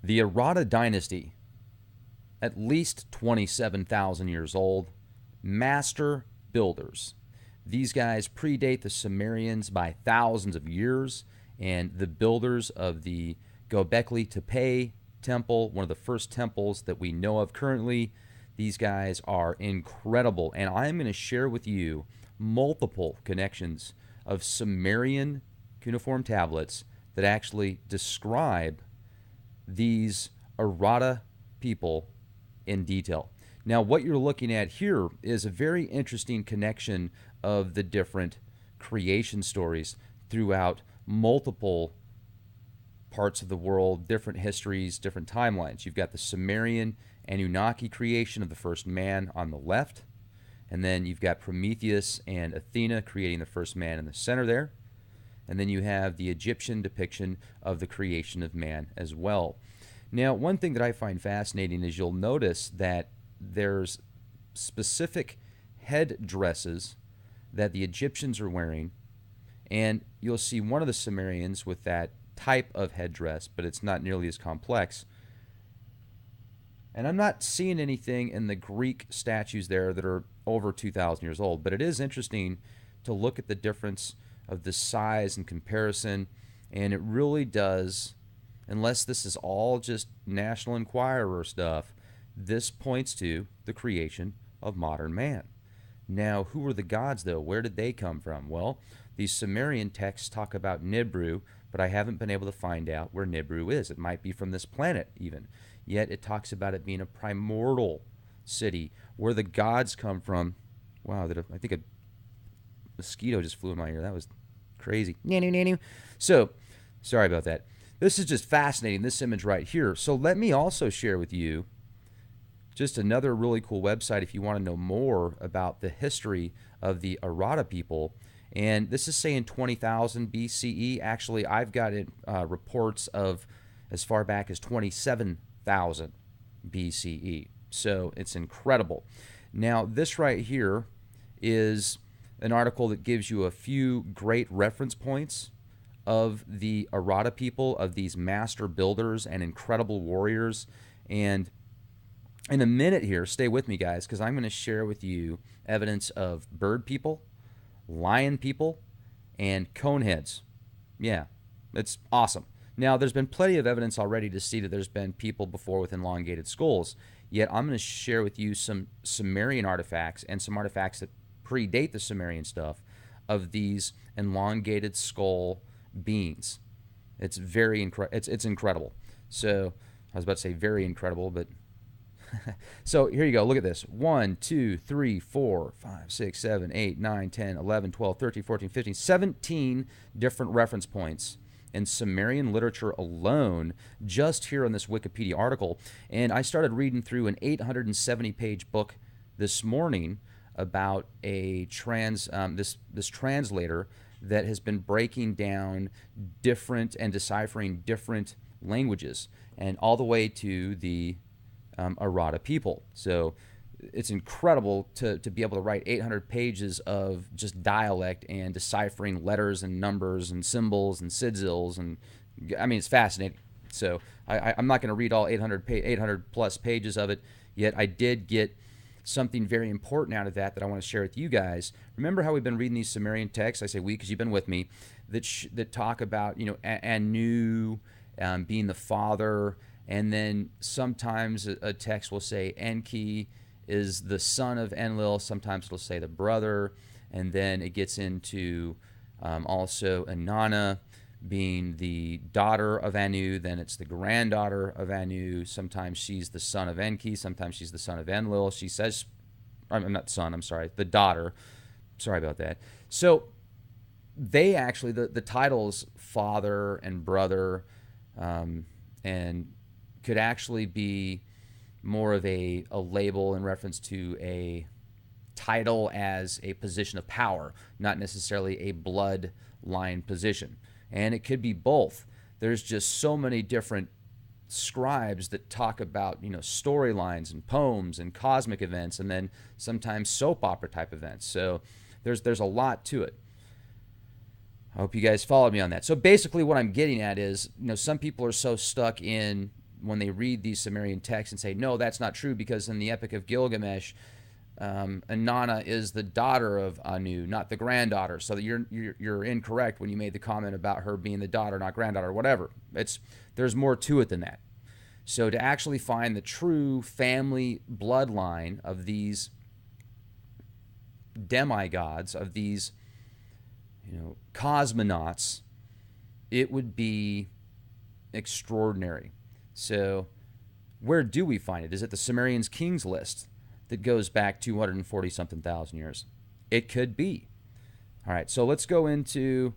The Aratta Dynasty, at least 27,000 years old, master builders. These guys predate the Sumerians by thousands of years, and the builders of the Gobekli Tepe temple, one of the first temples that we know of currently, these guys are incredible. And I'm going to share with you multiple connections of Sumerian cuneiform tablets that actually describe these Aratta people in detail. Now, what you're looking at here is a very interesting connection of the different creation stories throughout multiple parts of the world, different histories, different timelines. You've got the Sumerian Anunnaki creation of the first man on the left, and then you've got Prometheus and Athena creating the first man in the center there. And then you have the Egyptian depiction of the creation of man as well. Now, one thing that I find fascinating is you'll notice that there's specific headdresses that the Egyptians are wearing, and you'll see one of the Sumerians with that type of headdress, but it's not nearly as complex. And I'm not seeing anything in the Greek statues there that are over 2,000 years old, but it is interesting to look at the difference of the size and comparison, and it really does, unless this is all just National Enquirer stuff, this points to the creation of modern man. Now, who were the gods, though? Where did they come from? Well, these Sumerian texts talk about Nibiru, but I haven't been able to find out where Nibiru is. It might be from this planet, even. Yet it talks about it being a primordial city. Where the gods come from. Wow, I think a mosquito just flew in my ear. That was crazy. So, sorry about that. This is just fascinating, this image right here. So let me also share with you just another really cool website if you want to know more about the history of the Aratta people. And this is saying 20,000 BCE. Actually, I've got reports of as far back as 27,000 BCE. So it's incredible. Now, this right here is an article that gives you a few great reference points of the Aratta people, of these master builders and incredible warriors. And in a minute here, stay with me, guys, because I'm going to share with you evidence of bird people, lion people, and cone heads. Yeah, it's awesome. Now, there's been plenty of evidence already to see that there's been people before with elongated skulls, yet I'm going to share with you some Sumerian artifacts and some artifacts that predate the Sumerian stuff of these elongated skull beings. It's very it's incredible. So, I was about to say very incredible, but so here you go. Look at this. 1, 2, 3, 4, 5, 6, 7, 8, 9, 10, 11, 12, 13, 14, 15, 17 different reference points in Sumerian literature alone, just here in this Wikipedia article. And I started reading through an 870-page book this morning about a this translator that has been breaking down different and deciphering different languages, and all the way to the Aratta people. So it's incredible to be able to write 800 pages of just dialect and deciphering letters and numbers and symbols and sigils, and I mean, it's fascinating. So I'm not going to read all 800 plus pages of it, yet I did get something very important out of that I want to share with you guys. Remember how we've been reading these Sumerian texts? I say we because you've been with me, that talk about, Anu being the father, and then sometimes a text will say Enki is the son of Enlil. Sometimes it'll say the brother, and then it gets into also Inanna being the daughter of Anu. Then it's the granddaughter of Anu. Sometimes she's the son of Enki. Sometimes she's the son of Enlil. She says, I'm not son, I'm sorry, the daughter. Sorry about that. So they actually, the titles father and brother, and could actually be more of a label in reference to a title as a position of power, not necessarily a bloodline position. And it could be both. There's just so many different scribes that talk about, storylines and poems and cosmic events, and then sometimes soap opera type events. So there's a lot to it. I hope you guys followed me on that. So basically what I'm getting at is, some people are so stuck in when they read these Sumerian texts and say, no, that's not true, because in the Epic of Gilgamesh, Inanna is the daughter of Anu, not the granddaughter. So that you're incorrect when you made the comment about her being the daughter, not granddaughter, whatever. There's more to it than that. So to actually find the true family bloodline of these demigods, of these, cosmonauts, it would be extraordinary. So where do we find it? Is it the Sumerians Kings list that goes back 240 something thousand years? It could be. All right, so let's go into,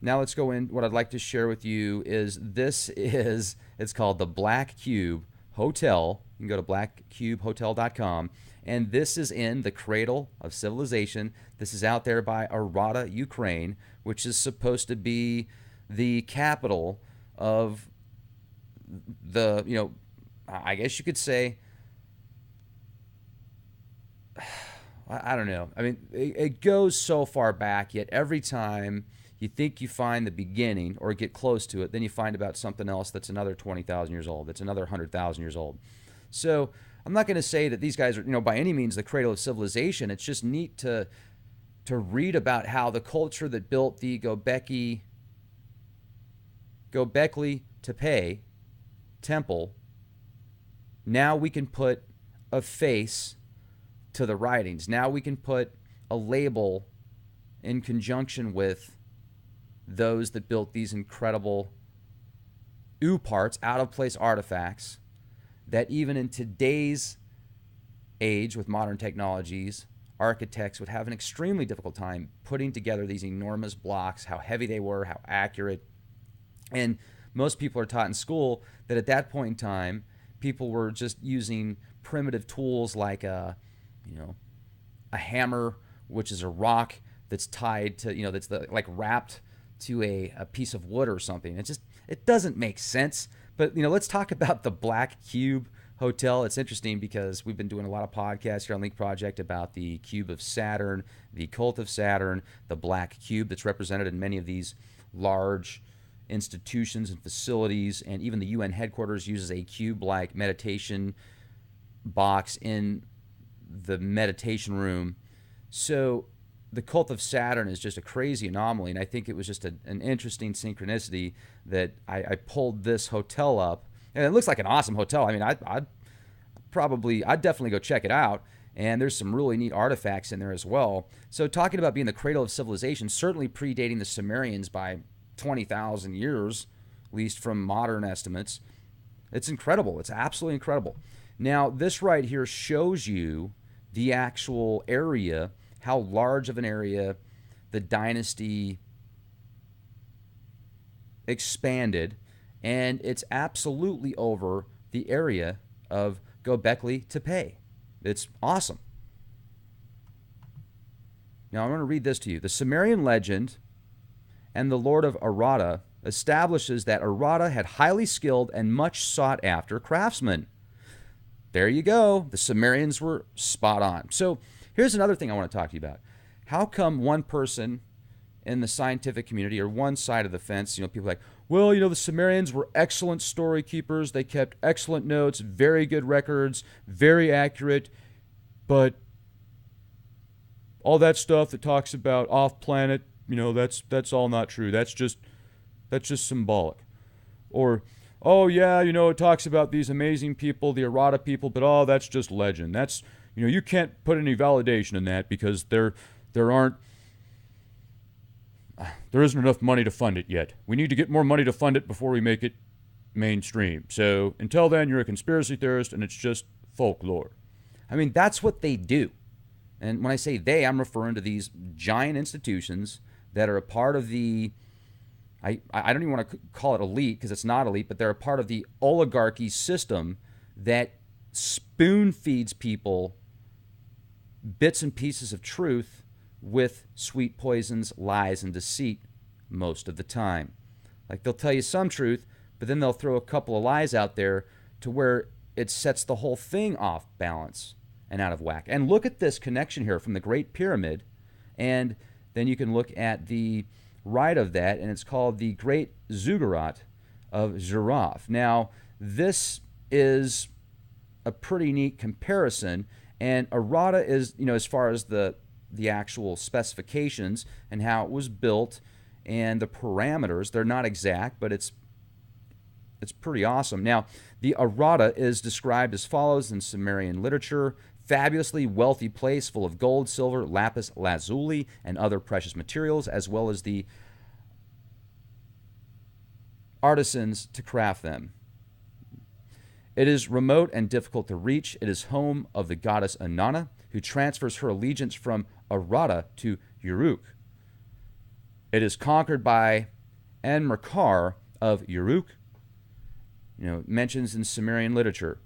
what I'd like to share with you is it's called the Black Cube Hotel. You can go to blackcubehotel.com. And this is in the cradle of civilization. This is out there by Aratta, Ukraine, which is supposed to be the capital of the, I guess you could say, I don't know. I mean, it goes so far back, yet every time you think you find the beginning or get close to it, then you find about something else that's another 20,000 years old, that's another 100,000 years old. So I'm not going to say that these guys are, by any means, the cradle of civilization. It's just neat to read about how the culture that built the Gobekli Tepe temple, now we can put a face to the writings. Now we can put a label in conjunction with those that built these incredible parts, out-of-place artifacts, that even in today's age with modern technologies, architects would have an extremely difficult time putting together these enormous blocks, how heavy they were, how accurate. And most people are taught in school that at that point in time, people were just using primitive tools like a hammer, which is a rock that's tied to, that's like wrapped to a piece of wood or something. It doesn't make sense. But, let's talk about the Black Cube Hotel. It's interesting because we've been doing a lot of podcasts here on Link Project about the Cube of Saturn, the Cult of Saturn, the Black Cube that's represented in many of these large institutions and facilities, and even the UN headquarters uses a cube-like meditation box in the meditation room. So the Cult of Saturn is just a crazy anomaly, and I think it was just an interesting synchronicity that I pulled this hotel up, and it looks like an awesome hotel. I mean, I'd definitely go check it out, and there's some really neat artifacts in there as well. So talking about being the cradle of civilization, certainly predating the Sumerians by 20,000 years, at least from modern estimates. It's incredible. It's absolutely incredible. Now, this right here shows you the actual area, how large of an area the dynasty expanded, and it's absolutely over the area of Gobekli Tepe. It's awesome. Now I'm going to read this to you. The Sumerian legend and the Lord of Aratta establishes that Aratta had highly skilled and much sought after craftsmen. There you go. The Sumerians were spot on. So here's another thing I want to talk to you about. How come one person in the scientific community, or one side of the fence, people are like, well, the Sumerians were excellent story keepers. They kept excellent notes, very good records, very accurate, but all that stuff that talks about off-planet, that's all not true. That's just symbolic. Or, oh yeah, it talks about these amazing people, the Aratta people, but that's just legend. That's, you can't put any validation in that because there isn't enough money to fund it yet. We need to get more money to fund it before we make it mainstream. So until then, you're a conspiracy theorist and it's just folklore. I mean, that's what they do. And when I say they, I'm referring to these giant institutions that are a part of the, I don't even want to call it elite because it's not elite, but they're a part of the oligarchy system that spoon feeds people bits and pieces of truth with sweet poisons, lies, and deceit most of the time. Like, they'll tell you some truth, but then they'll throw a couple of lies out there to where it sets the whole thing off balance and out of whack. And look at this connection here from the Great Pyramid, and then you can look at the right of that, and it's called the Great Ziggurat of giraffe. Now, this is a pretty neat comparison, and Aratta is, as far as the actual specifications and how it was built and the parameters, they're not exact, but it's pretty awesome. Now, the Aratta is described as follows in Sumerian literature: fabulously wealthy place full of gold, silver, lapis lazuli, and other precious materials, as well as the artisans to craft them. It is remote and difficult to reach. It is home of the goddess Inanna, who transfers her allegiance from Aratta to Uruk. It is conquered by Enmerkar of Uruk. Mentions in Sumerian literature.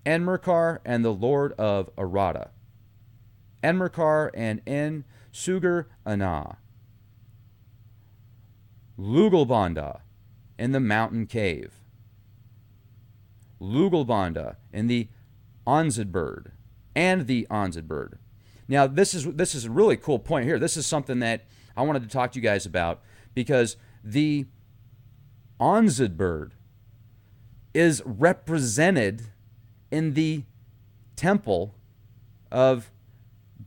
Enmerkar and the Lord of Aratta. Enmerkar and En-Sugar Ana. Lugalbanda in the mountain cave. Lugalbanda in the Onzidbird and the Onzidbird. Now, this is a really cool point here. This is something that I wanted to talk to you guys about, because the Onzidbird is represented in the temple of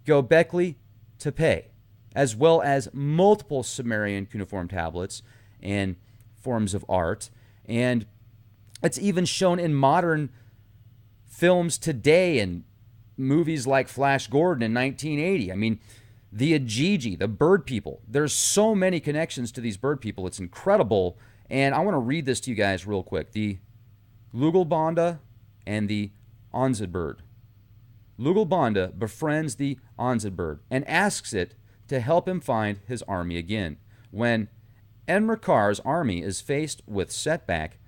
Gobekli Tepe, as well as multiple Sumerian cuneiform tablets and forms of art. And it's even shown in modern films today and movies like Flash Gordon in 1980. I mean, the Ajiji, the bird people. There's so many connections to these bird people. It's incredible. And I want to read this to you guys real quick. The Lugalbanda and the Onzidbird. Lugalbanda befriends the Onzidbird and asks it to help him find his army again. When Enmerkar's army is faced with setback,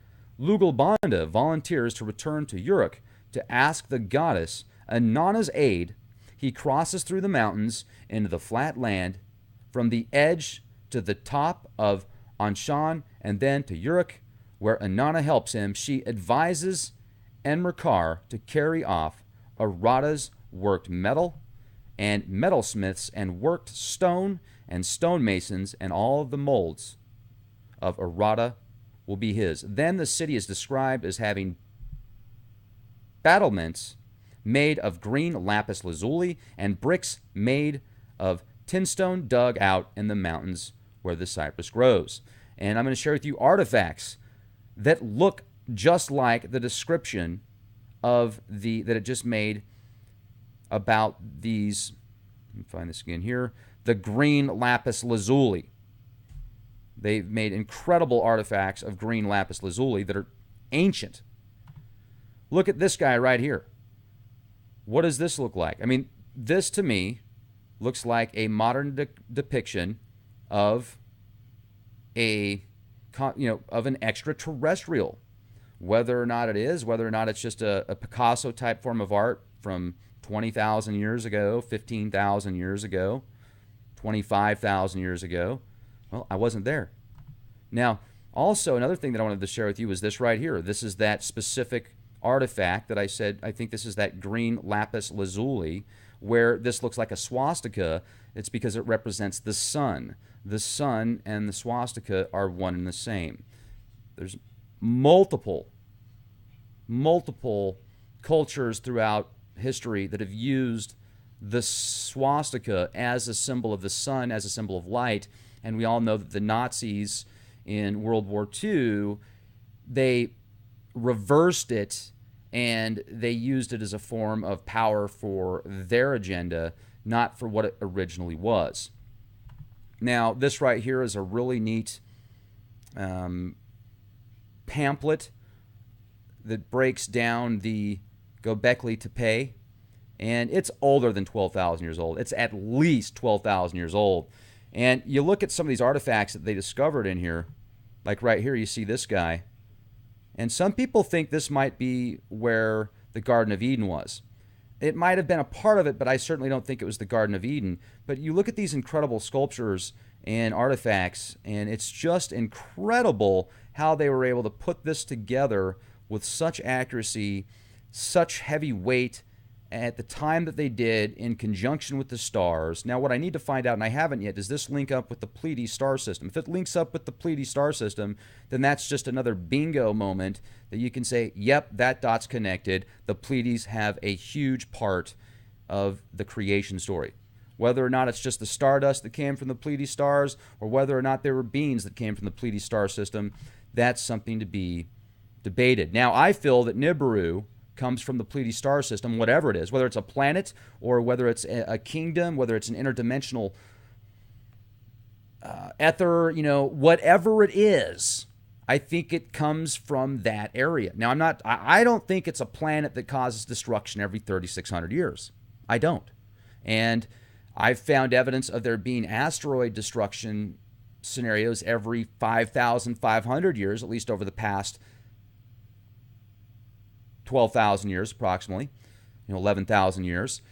Lugalbanda volunteers to return to Uruk to ask the goddess Inanna's aid. He crosses through the mountains into the flat land, from the edge to the top of Anshan, and then to Uruk, where Inanna helps him. She advises Enmerkar to carry off Aratta's worked metal and metalsmiths and worked stone and stonemasons, and all of the molds of Aratta will be his. Then the city is described as having battlements made of green lapis lazuli and bricks made of tinstone dug out in the mountains where the cypress grows. And I'm going to share with you artifacts that look just like the description of that it just made about these. Let me find this again here. The green lapis lazuli. They've made incredible artifacts of green lapis lazuli that are ancient. Look at this guy right here. What does this look like? I mean, this to me looks like a modern depiction of of an extraterrestrial. Whether or not it is, whether or not it's just a Picasso type form of art from 20,000 years ago, 15,000 years ago, 25,000 years ago. Well, I wasn't there. Now, also another thing that I wanted to share with you is this right here. This is that specific artifact that I said, I think this is that green lapis lazuli, where this looks like a swastika. It's because it represents the sun. The sun and the swastika are one and the same. There's multiple cultures throughout history that have used the swastika as a symbol of the sun, as a symbol of light. And we all know that the Nazis in World War II, they reversed it and they used it as a form of power for their agenda, not for what it originally was. Now, this right here is a really neat pamphlet that breaks down the Gobekli Tepe, and it's older than 12,000 years old. It's at least 12,000 years old. And you look at some of these artifacts that they discovered in here, like right here, you see this guy. And some people think this might be where the Garden of Eden was. It might have been a part of it, but I certainly don't think it was the Garden of Eden. But you look at these incredible sculptures and artifacts, and it's just incredible how they were able to put this together with such accuracy, such heavy weight, at the time that they did in conjunction with the stars. Now, what I need to find out, and I haven't yet, does this link up with the Pleiades star system? If it links up with the Pleiades star system, then that's just another bingo moment that you can say, yep, that dot's connected. The Pleiades have a huge part of the creation story. Whether or not it's just the stardust that came from the Pleiades stars, or whether or not there were beings that came from the Pleiades star system, that's something to be debated. Now, I feel that Nibiru comes from the Pleiades star system, whatever it is, whether it's a planet or whether it's a kingdom, whether it's an interdimensional ether, whatever it is, I think it comes from that area. Now, I don't think it's a planet that causes destruction every 3,600 years. I don't. And I've found evidence of there being asteroid destruction scenarios every 5,500 years, at least over the past 12,000 years approximately, 11,000 years.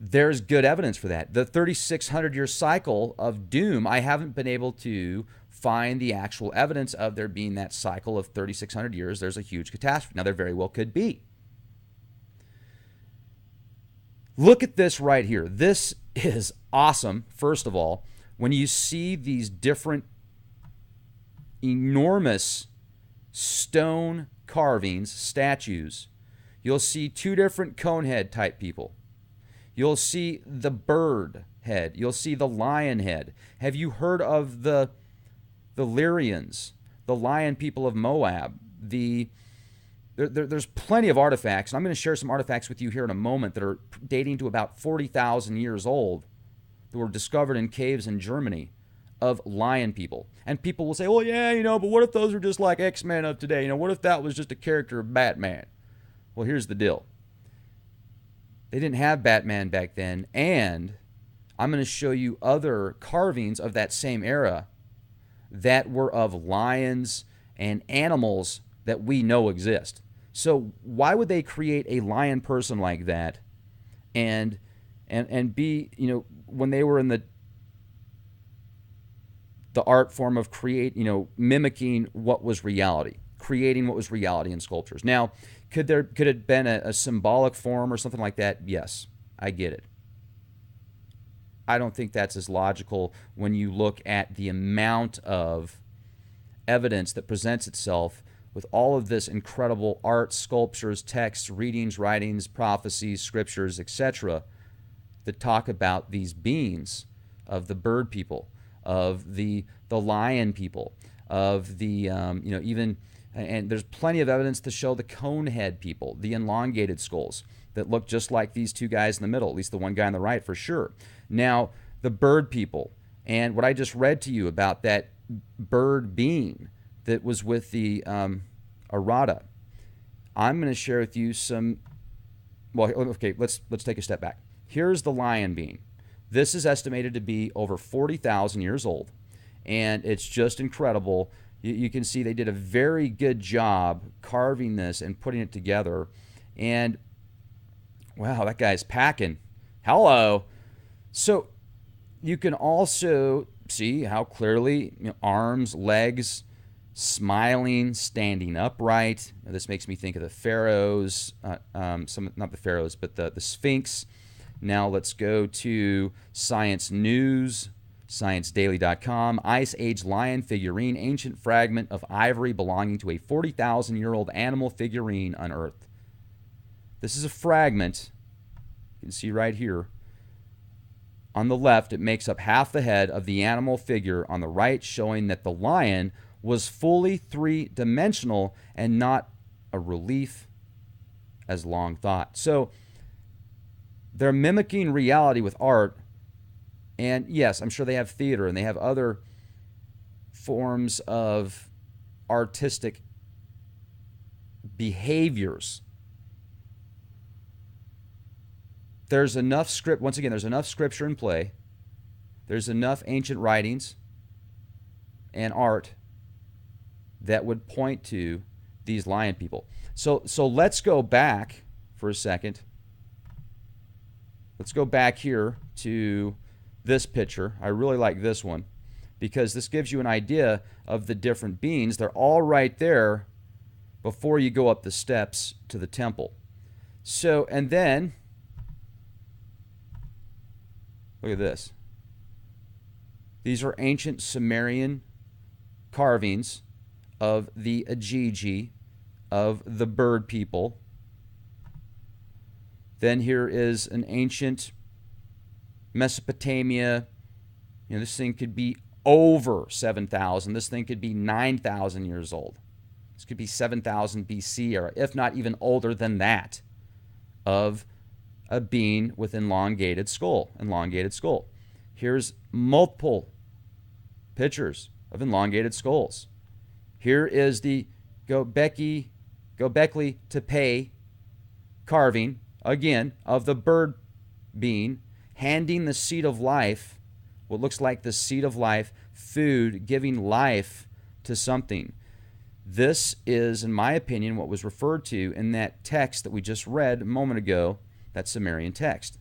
There's good evidence for that. The 3,600 year cycle of doom, I haven't been able to find the actual evidence of there being that cycle of 3,600 years. There's a huge catastrophe. Now, there very well could be. Look at this right here. This is awesome, first of all, when you see these different enormous stone carvings, statues. You'll see two different cone head type people. You'll see the bird head. You'll see the lion head. Have you heard of the Lyrians, the lion people of Moab? There's plenty of artifacts, and I'm going to share some artifacts with you here in a moment that are dating to about 40,000 years old that were discovered in caves in Germany of lion people. And people will say, well, yeah, but what if those are just like X-Men of today? What if that was just a character of Batman? Well, here's the deal. They didn't have Batman back then, and I'm going to show you other carvings of that same era that were of lions and animals that we know exist. So why would they create a lion person like that and be, when they were in the art form of mimicking what was reality, creating what was reality in sculptures. Now, could it have been a symbolic form or something like that? Yes, I get it. I don't think that's as logical when you look at the amount of evidence that presents itself with all of this incredible art, sculptures, texts, readings, writings, prophecies, scriptures, etc., that talk about these beings of the bird people, of the lion people, of the even, and there's plenty of evidence to show the cone head people, the elongated skulls that look just like these two guys in the middle, at least the one guy on the right for sure. Now, the bird people, and what I just read to you about that bird being that was with the Aratta, I'm going to share with you some. Well, okay, let's take a step back. Here's the lion being. This is estimated to be over 40,000 years old, and it's just incredible. You can see they did a very good job carving this and putting it together. And, wow, that guy's packing. Hello. So you can also see how clearly arms, legs, smiling, standing upright. This makes me think of the pharaohs, not the pharaohs, but the Sphinx. Now let's go to Science News, ScienceDaily.com. Ice Age lion figurine, ancient fragment of ivory belonging to a 40,000-year-old animal figurine unearthed. This is a fragment. You can see right here. On the left, it makes up half the head of the animal figure. On the right, showing that the lion was fully three-dimensional and not a relief as long thought. So they're mimicking reality with art. And yes, I'm sure they have theater and they have other forms of artistic behaviors. There's enough script, once again, there's enough scripture in play. There's enough ancient writings and art that would point to these lion people. So let's go back for a second. Let's go back here to this picture. I really like this one because this gives you an idea of the different beings. They're all right there before you go up the steps to the temple. So, and then Look at this. These are ancient Sumerian carvings of the Ajiji, of the bird people. Then here is an ancient Mesopotamia. This thing could be over 7,000. This thing could be 9,000 years old. This could be 7,000 BC era, if not even older than that, of a being with elongated skull. Here's multiple pictures of elongated skulls. Here is the Gobekli Tepe carving, again, of the bird being, handing the seed of life, what looks like the seed of life, food, giving life to something. This is, in my opinion, what was referred to in that text that we just read a moment ago, that Sumerian text.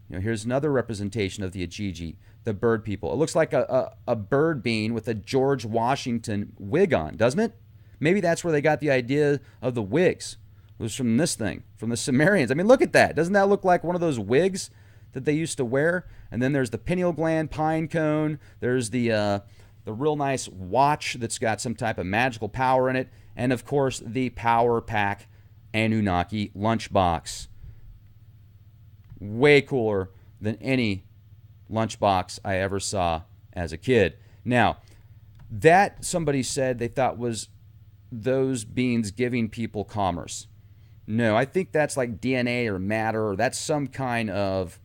Here's another representation of the Ajiji, the bird people. It looks like a bird being with a George Washington wig on, doesn't it? Maybe that's where they got the idea of the wigs. It was from this thing, from the Sumerians. I mean, look at that. Doesn't that look like one of those wigs that they used to wear? And then there's the pineal gland, pine cone. There's the real nice watch that's got some type of magical power in it. And, of course, the power pack Anunnaki lunchbox. Way cooler than any lunchbox I ever saw as a kid. Now, that somebody said they thought was those beings giving people commerce. No, I think that's like DNA or matter, or that's some kind of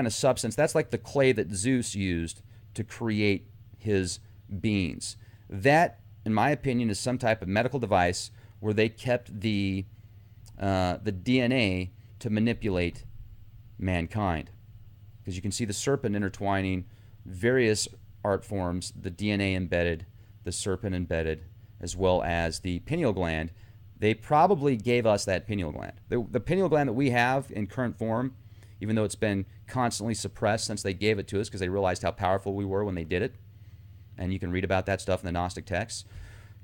substance. That's like the clay that Zeus used to create his beings. That, in my opinion, is some type of medical device where they kept the DNA to manipulate mankind. Because you can see the serpent intertwining various art forms, the DNA embedded, the serpent embedded, as well as the pineal gland. They probably gave us that pineal gland. The pineal gland that we have in current form, even though it's been constantly suppressed since they gave it to us because they realized how powerful we were when they did it. And you can read about that stuff in the Gnostic texts.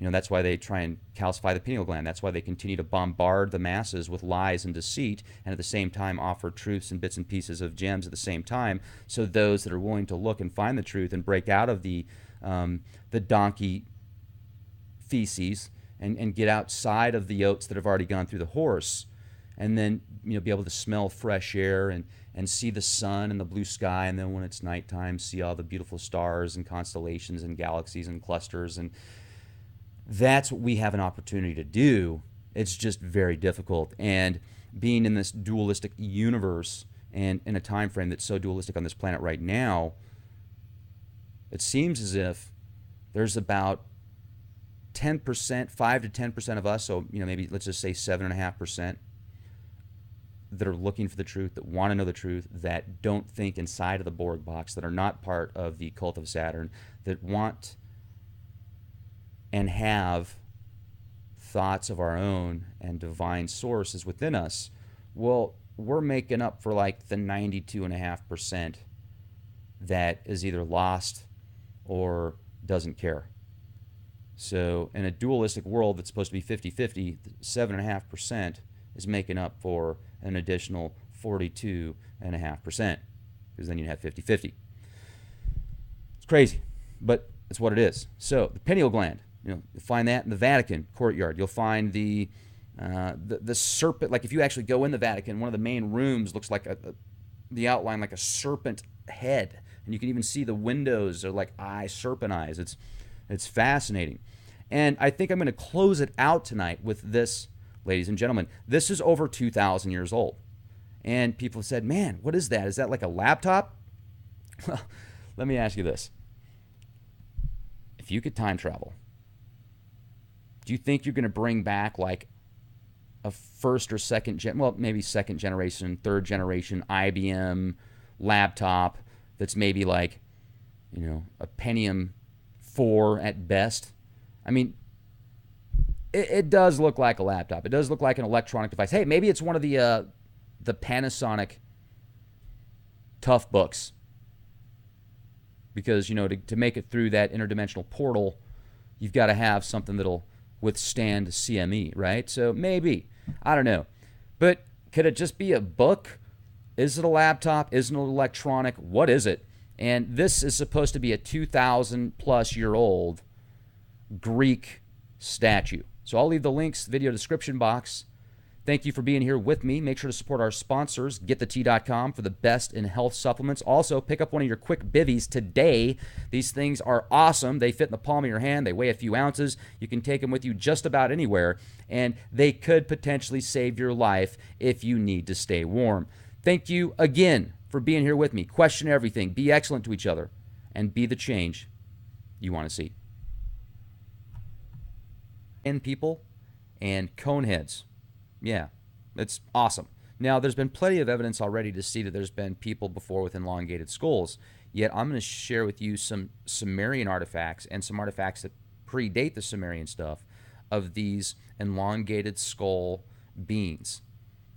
That's why they try and calcify the pineal gland. That's why they continue to bombard the masses with lies and deceit, and at the same time offer truths and bits and pieces of gems at the same time, so those that are willing to look and find the truth and break out of the donkey feces and get outside of the oats that have already gone through the horse, and then be able to smell fresh air and see the sun and the blue sky, and then when it's nighttime, see all the beautiful stars and constellations and galaxies and clusters. And that's what we have an opportunity to do. It's just very difficult. And being in this dualistic universe and in a time frame that's so dualistic on this planet right now, it seems as if there's about 10%, 5 to 10% of us, so maybe let's just say 7.5%, that are looking for the truth, that want to know the truth, that don't think inside of the Borg box, that are not part of the cult of Saturn, that want and have thoughts of our own and divine sources within us. Well, we're making up for like the 92.5% that is either lost or doesn't care. So in a dualistic world that's supposed to be 50-50, 7.5% is making up for an additional 42.5%, because then you'd have 50-50. It's crazy, but it's what it is. So the pineal gland, you'll find that in the Vatican courtyard. You'll find the serpent. Like if you actually go in the Vatican, one of the main rooms looks like the outline like a serpent head, and you can even see the windows are like serpent eyes. It's fascinating. And I think I'm going to close it out tonight with this, ladies and gentlemen. This is over 2,000 years old. And people said, man, what is that? Is that like a laptop? Well, let me ask you this. If you could time travel, do you think you're going to bring back like a first or second maybe second generation, third generation IBM laptop that's maybe like, a Pentium 4 at best? I mean, it does look like a laptop. It does look like an electronic device. Hey, maybe it's one of the Panasonic Tough Books. Because, to make it through that interdimensional portal, you've got to have something that'll withstand CME, right? So maybe. I don't know. But could it just be a book? Is it a laptop? Is it electronic? What is it? And this is supposed to be a 2,000 plus year old Greek statue. So I'll leave the links, video description box. Thank you for being here with me. Make sure to support our sponsors, getthetea.com, for the best in health supplements. Also, pick up one of your quick bivvies today. These things are awesome. They fit in the palm of your hand. They weigh a few ounces. You can take them with you just about anywhere, and they could potentially save your life if you need to stay warm. Thank you again for being here with me. Question everything. Be excellent to each other, and be the change you want to see. And people and cone heads. Yeah, it's awesome. Now, there's been plenty of evidence already to see that there's been people before with elongated skulls. Yet, I'm going to share with you some Sumerian artifacts and some artifacts that predate the Sumerian stuff of these elongated skull beings.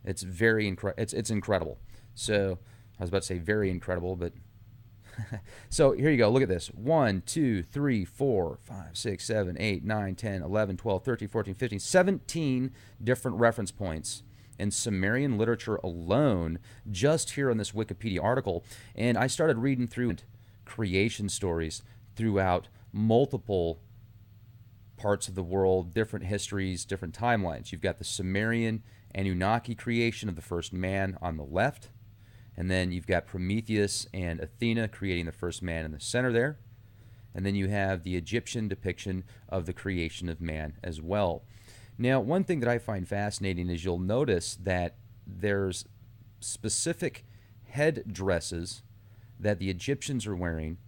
It's very it's incredible. So, I was about to say very incredible, but so here you go. Look at this. 1, 2, 3, 4, 5, 6, 7, 8, 9, 10, 11, 12, 13, 14, 15, 17 different reference points in Sumerian literature alone, just here in this Wikipedia article. And I started reading through creation stories throughout multiple parts of the world, different histories, different timelines. You've got the Sumerian Anunnaki creation of the first man on the left. And then you've got Prometheus and Athena creating the first man in the center there. And then you have the Egyptian depiction of the creation of man as well. Now, one thing that I find fascinating is you'll notice that there's specific head dresses that the Egyptians are wearing.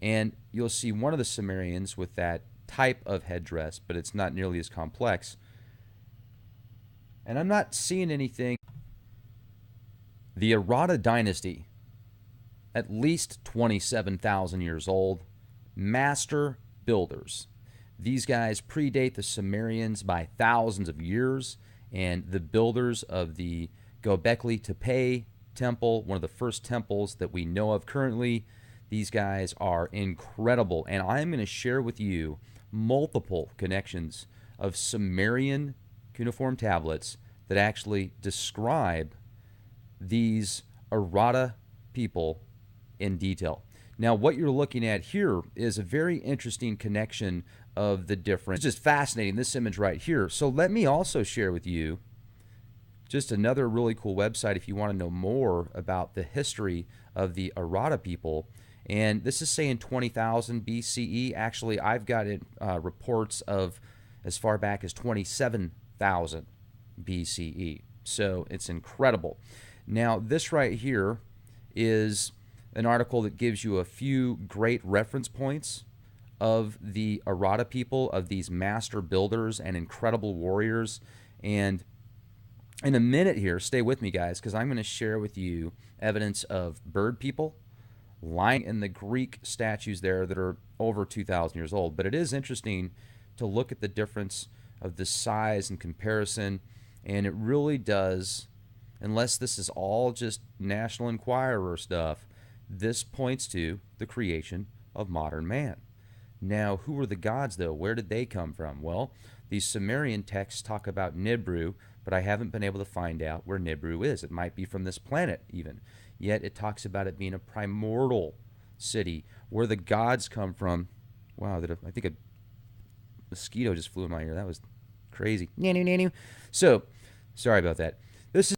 And you'll see one of the Sumerians with that type of headdress, but it's not nearly as complex. And I'm not seeing anything. The Aratta Dynasty, at least 27,000 years old, master builders. These guys predate the Sumerians by thousands of years, and the builders of the Gobekli Tepe temple, one of the first temples that we know of currently, these guys are incredible. And I'm going to share with you multiple connections of Sumerian cuneiform tablets that actually describe these Aratta people in detail. Now, what you're looking at here is a very interesting connection of the different. It's just fascinating, this image right here. So let me also share with you just another really cool website if you want to know more about the history of the Aratta people. And this is saying 20,000 BCE. Actually, I've got it, reports of as far back as 27,000 BCE. So it's incredible. Now, this right here is an article that gives you a few great reference points of the Aratta people, of these master builders and incredible warriors. And in a minute here, stay with me, guys, because I'm going to share with you evidence of bird people lying in the Greek statues there that are over 2,000 years old. But it is interesting to look at the difference of the size and comparison, and it really does. Unless this is all just National Enquirer stuff, this points to the creation of modern man. Now, who were the gods, though? Where did they come from? Well, these Sumerian texts talk about Nibiru, but I haven't been able to find out where Nibiru is. It might be from this planet, even. Yet it talks about it being a primordial city, where the gods come from. Wow, I think a mosquito just flew in my ear. That was crazy. So, sorry about that. This is